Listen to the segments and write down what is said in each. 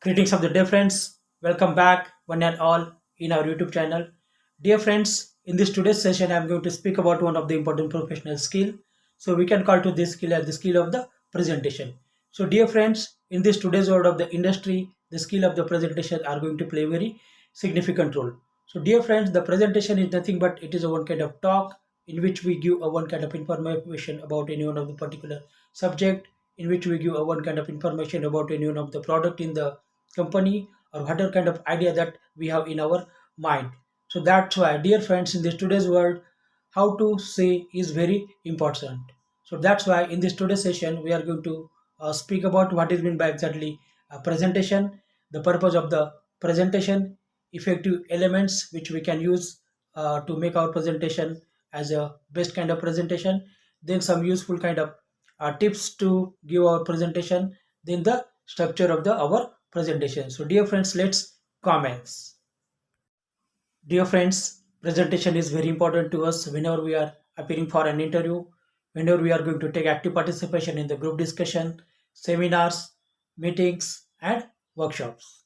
Greetings of the day, friends. Welcome back, one and all, in our YouTube channel. Dear friends, in this today's session, I'm going to speak about one of the important professional skill. So we can call to this skill as the skill of the presentation. So, dear friends, in this today's world of the industry, the skill of the presentation are going to play a very significant role. So, dear friends, the presentation is nothing but it is a one kind of talk in which we give a one kind of information about any one of the particular subject, in which we give a one kind of information about any one of the product in the company or whatever kind of idea that we have in our mind. So that's why, dear friends, in this today's world, how to say is very important. So that's why in this today's session we are going to speak about what is meant by exactly presentation, the purpose of the presentation, effective elements which we can use to make our presentation as a best kind of presentation, then some useful kind of tips to give our presentation, then the structure of the our presentation. So dear friends, let's comments. Dear friends, presentation is very important to us whenever we are appearing for an interview, whenever we are going to take active participation in the group discussion, seminars, meetings, and workshops.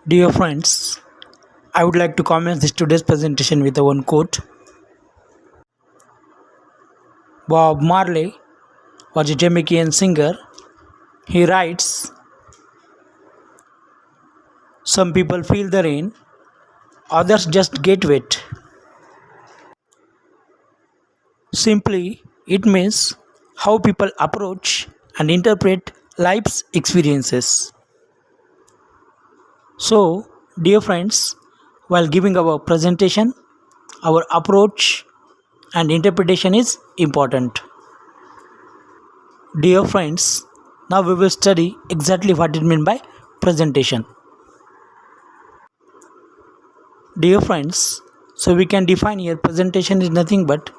Dear friends, I would like to comment this today's presentation with a one quote. Bob Marley was a Jamaican singer. He writes, "Some people feel the rain, others just get wet." Simply, it means how people approach and interpret life's experiences. So, dear friends, while giving our presentation, our approach and interpretation is important. Dear friends, now we will study exactly what it means by presentation. Dear friends, so we can define here presentation is nothing but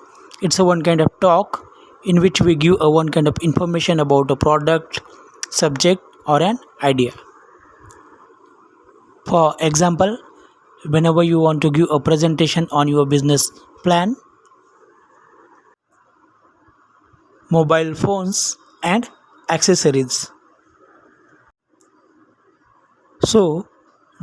it's a one kind of talk in which we give a one kind of information about a product, subject or an idea. For example, whenever you want to give a presentation on your business plan, mobile phones and accessories. So,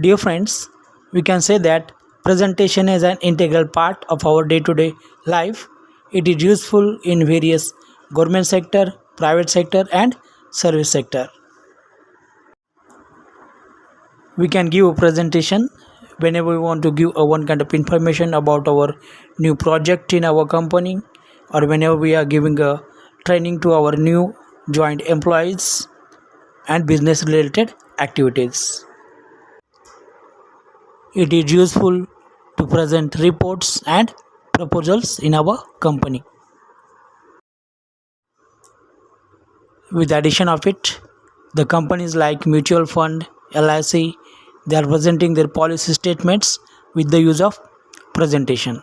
dear friends, we can say that presentation is an integral part of our day-to-day life. It is useful in various government sector, private sector and service sector. We can give a presentation whenever we want to give a one kind of information about our new project in our company, or whenever we are giving a training to our new joint employees and business related activities. It is useful to present reports and proposals in our company. With the addition of it, the companies like mutual fund, LIC, they are presenting their policy statements with the use of presentation.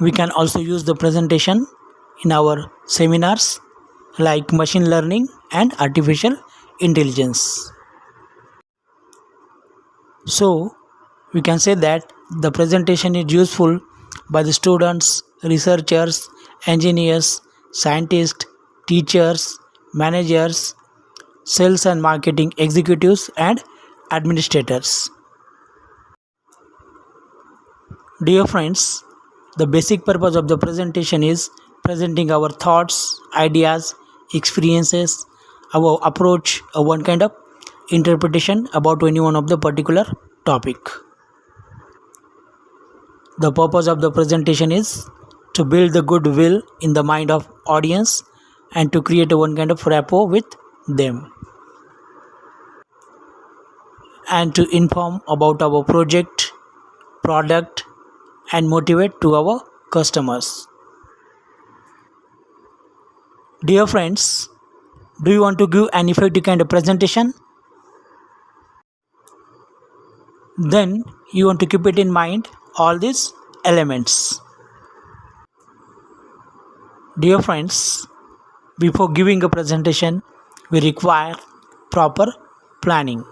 We can also use the presentation in our seminars like machine learning and artificial intelligence. So, we can say that the presentation is useful by the students, researchers, engineers, scientists, teachers, managers, sales and marketing executives, and administrators. Dear friends, the basic purpose of the presentation is presenting our thoughts, ideas, experiences, our approach, one kind of interpretation about any one of the particular topic. The purpose of the presentation is to build the goodwill in the mind of audience and to create a one kind of rapport with them, and to inform about our project, product and motivate to our customers. Dear friends, do you want to give an effective kind of presentation? Then you want to keep it in mind all these elements. Dear friends, before giving a presentation, we require proper planning,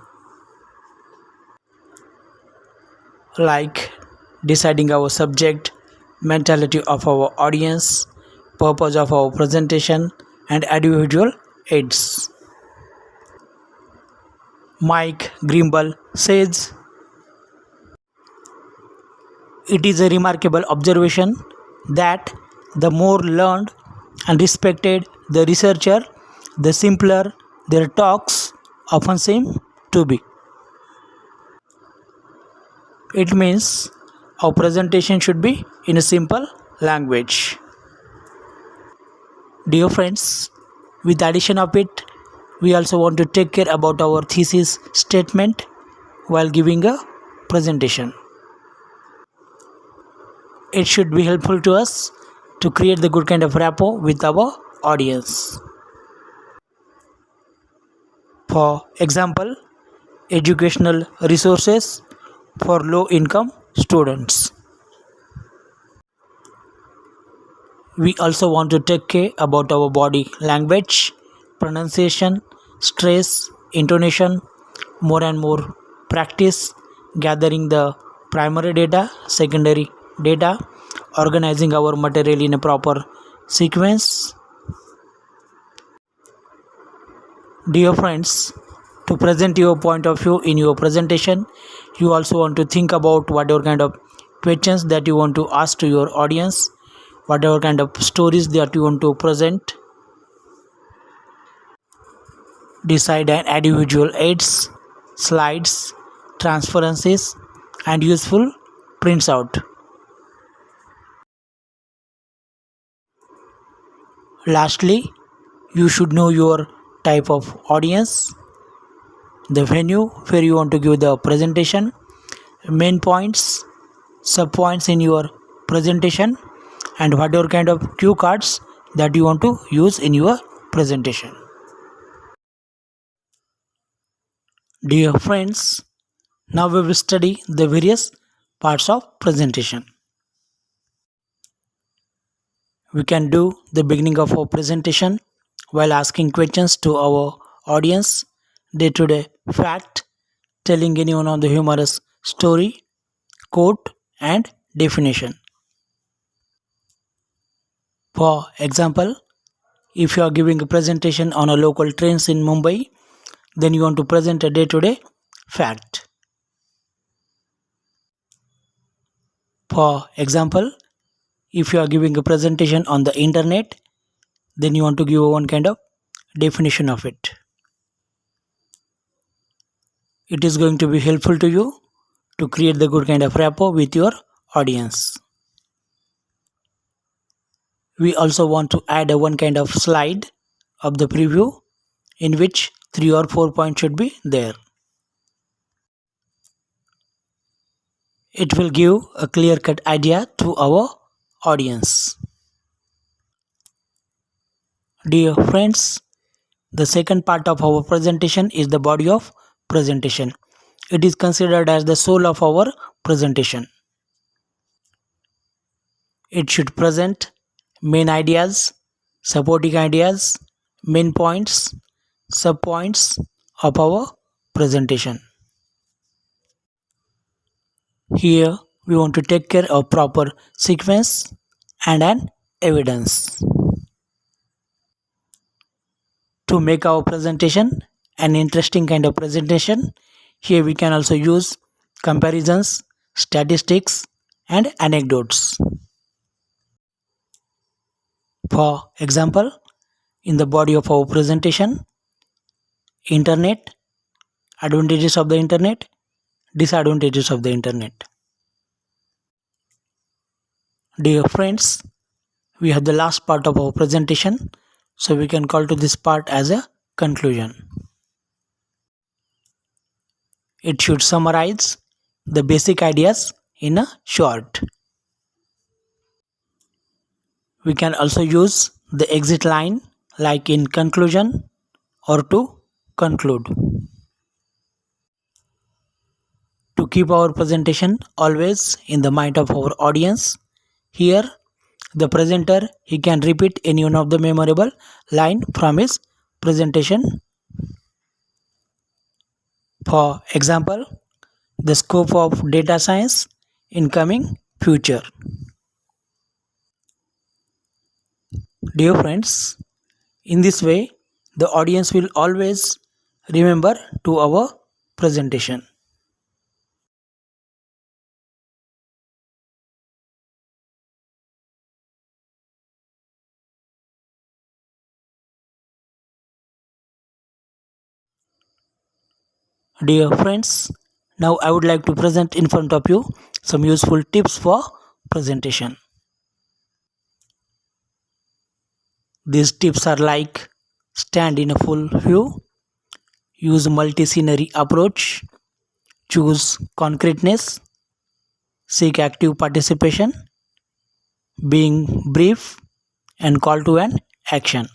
like deciding our subject, mentality of our audience, purpose of our presentation, and individual aids. Mike Grimble says, it is a remarkable observation that the more learned and respected the researcher, the simpler their talks often seem to be. It means our presentation should be in a simple language. Dear friends, with the addition of it, we also want to take care about our thesis statement while giving a presentation. It should be helpful to us to create the good kind of rapport with our audience. For example, educational resources for low income students. We also want to take care about our body language, pronunciation, stress, intonation, more and more practice, gathering the primary data, secondary data, organizing our material in a proper sequence. Dear friends, to present your point of view in your presentation, you also want to think about whatever kind of questions that you want to ask to your audience, whatever kind of stories that you want to present. Decide an individual aids, slides, transparencies, and useful prints out. Lastly, you should know your type of audience, the venue where you want to give the presentation, main points, sub points in your presentation, and whatever kind of cue cards that you want to use in your presentation. Dear friends, now we will study the various parts of presentation. We can do the beginning of our presentation while asking questions to our audience, day-to-day fact, telling anyone on the humorous story, quote, and definition. For example, if you are giving a presentation on a local trains in Mumbai, then you want to present a day-to-day fact. For example, if you are giving a presentation on the internet, then you want to give one kind of definition of it. It is going to be helpful to you to create the good kind of rapport with your audience. We also want to add a one kind of slide of the preview in which 3 or 4 points should be there. It will give a clear cut idea to our audience. Dear friends, the second part of our presentation is the body of presentation. It is considered as the soul of our presentation. It should present main ideas, supporting ideas, main points, sub points of our presentation. Here we want to take care of proper sequence and an evidence. To make our presentation an interesting kind of presentation, here we can also use comparisons, statistics, and anecdotes. For example, in the body of our presentation, internet, advantages of the internet, disadvantages of the internet. Dear friends, we have the last part of our presentation, so we can call to this part as a conclusion. It should summarize the basic ideas in a short. We can also use the exit line like in conclusion or to conclude. To keep our presentation always in the mind of our audience, here the presenter he can repeat any one of the memorable line from his presentation. For example, the scope of data science in coming future. Dear friends, in this way, the audience will always remember to our presentation. Dear friends, now I would like to present in front of you some useful tips for presentation. These tips are like stand in a full view, use multi-scenery approach, choose concreteness, seek active participation, being brief, and call to an action.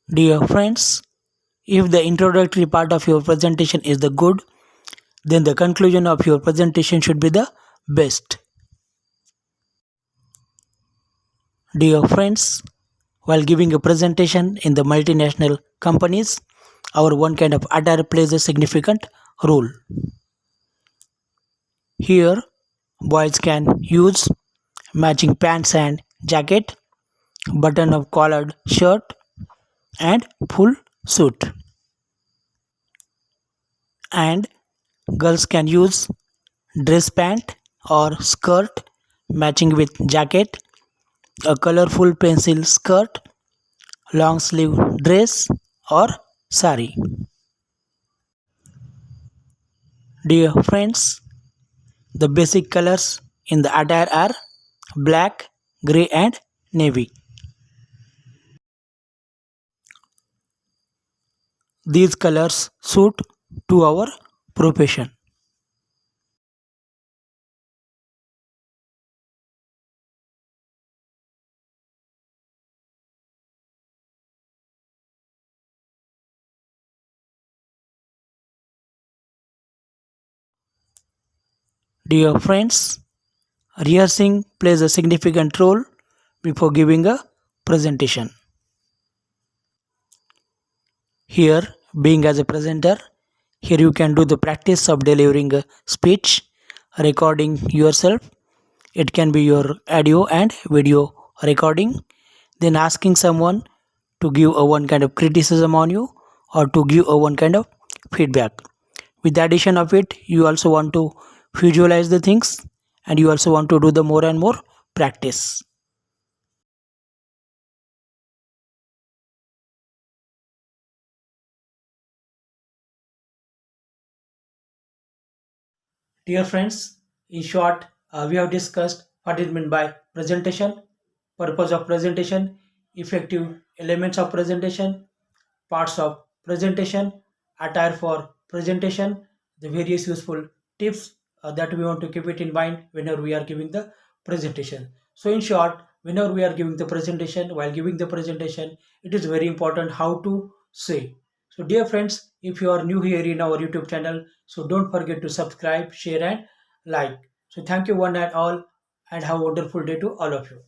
Dear friends, if the introductory part of your presentation is the good, then the conclusion of your presentation should be the best. Dear friends, while giving a presentation in the multinational companies, our one kind of attire plays a significant role. Here, boys can use matching pants and jacket, button up collared shirt, and full suit. And girls can use dress pant or skirt matching with jacket, a colorful pencil skirt, long sleeve dress, or sari. Dear friends, the basic colors in the attire are black, grey, and navy. These colors suit to our profession. Dear friends, rehearsing plays a significant role before giving a presentation. Here, being as a presenter, here you can do the practice of delivering a speech, recording yourself. It can be your audio and video recording, then asking someone to give a one kind of criticism on you or to give a one kind of feedback. With the addition of it, you also want to visualize the things and you also want to do the more and more practice. Dear friends, in short, we have discussed what is meant by presentation, purpose of presentation, effective elements of presentation, parts of presentation, attire for presentation, the various useful tips that we want to keep it in mind whenever we are giving the presentation. So, in short, whenever we are giving the presentation, while giving the presentation, it is very important how to say. So, dear friends, if you are new here in our YouTube channel, so don't forget to subscribe, share, and like. So, thank you one and all, and have a wonderful day to all of you.